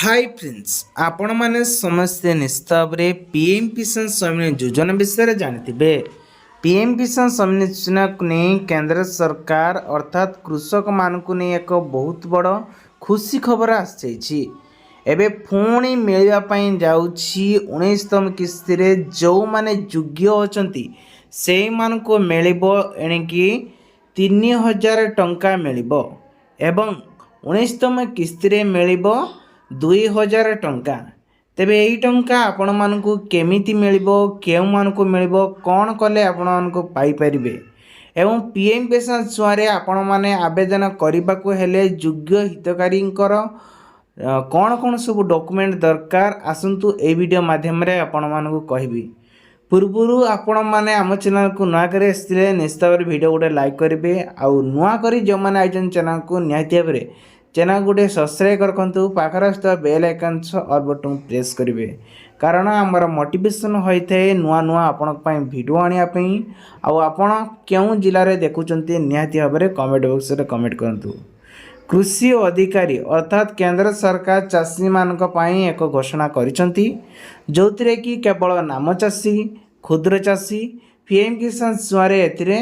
Hi friends आपण माने समस्ते निस्ताव रे पीएम किसान सम्मान योजना विषय रे जानथिबे। पीएम किसान सम्मान योजना को नहीं केंद्र सरकार अर्थात कृषक मान को नहीं एक बहुत बड़ खुशी खबर आछि। एबे पुणी मिलवा पई जाउछि 19तम किस्ती रे जो माने योग्य अछंती से मान को मिलिबो एणिकी 3000 टंका मिलिबो एवं 19तम किस्ती रे मिलिबो 2000 टंका। तेबे यही टंका आपण मानकु केमिति मिलिबो केउ मानकु मिलिबो कोन कले आपण मानकु पाई परिबे एवं पीएम किसान सुआरे आपण माने आवेदन करबाकू हेले योग्य हितकारींकर कौन कौन सब डॉक्यूमेंट दरकार आसंतु ए वीडियो माध्यम रे आपण मानकु कहबी। पूर्वरु आपण माने आम चैनल को नुआ करे आसले निश्चित भाव वीडियो गोटे लाइक करेंगे आउ नुआ करी जो मैंने आइजन चैनल को निहाती भाव चैनल गोटे सब्सक्राइब करकंतु पाखर आसुवा bell icon all button press करेंगे कारण आमर मोटिवेशन होता है नुआ नुआ आपण वीडियो आनिया आउ आपण क्यों जिले में देखुंटे निहाती भाव में कमेंट बॉक्स में कमेंट करूँ। कृषि अधिकारी अर्थात केंद्र सरकार चाषी मानक पई एक घोषणा करिसंती जो कि केवल नाम चाषी क्षुद्र चाषी पीएम किसान सुआरे एथिरे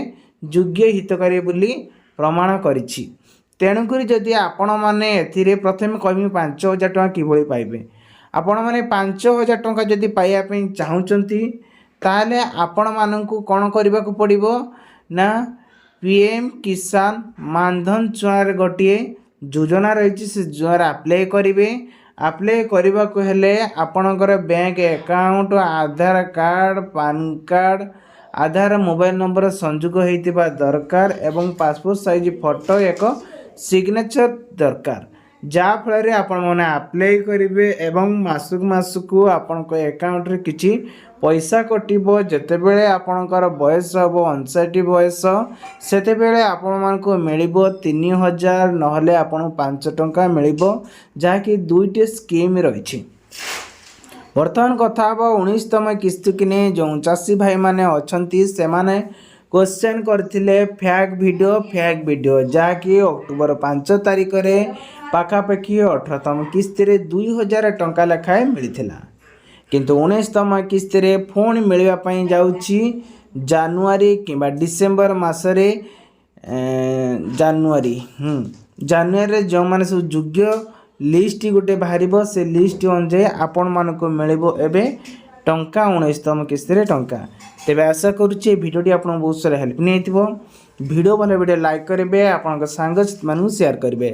योग्य हितकारी बोली प्रमाण करिछि। तेणुक जदि आपण माने एथिरे प्रथम कहमी 5000 टंका किभଳି पाइबे आपण माने 5000 टंका जदि पाइया पई चाहुचंती ताले आपण माननकु कोन करबाकू पड़िबो ना पीएम किसान मानधन चुआर गोटे योजना रही से जोर अप्लाई करेंगे। अप्लाई करने को हेले आपणकर बैंक अकाउंट आधार कार्ड पान कार्ड आधार मोबाइल नंबर संयोग होइतिबा दरकार एवं पासपोर्ट साइज फोटो एक सिग्नेचर दरकार जा फल आपण मैंने अप्लाई करेंगे एवं मासक मासकू आपण अकाउंट रे किछि पैसा कटिबो जेतेबेले आपणकर बयस हबो 59 बयस सेतेबेले आपण मानकु मिलिबो 3000 नहले आपण 5 टंका मिलिबो जाकि दुईटे स्कीम रही। वर्तमान कथा हबो 19तम किस्ती किने जो चाषी भाई माने अछंती से माने क्वेश्चन करथिले फेक वीडियो जाकि अक्टोबर 5 तारिख रे पाखापाखि 18तम किस्ती रे 2000 टंका लेखाए मिलिथिला किंतु 19तम किस्ती रे फोन मिलवा पई जाउछि जनवरी किंबा डिसेंबर मासरे जनवरी रे जो माने सब योग्य लिस्ट गोटे बाहरिबो से लिस्ट अनुसार आपण मानको मिलिबो एबे टंका 19तम किस्ती रे टंका। तेबे आशा करूछि वीडियोटी आपन बहुत सारा हेल्प नै हेतिबो। वीडियो भले वीडियो लाइक करेंगे आपन संग मानू शेयर करेंगे।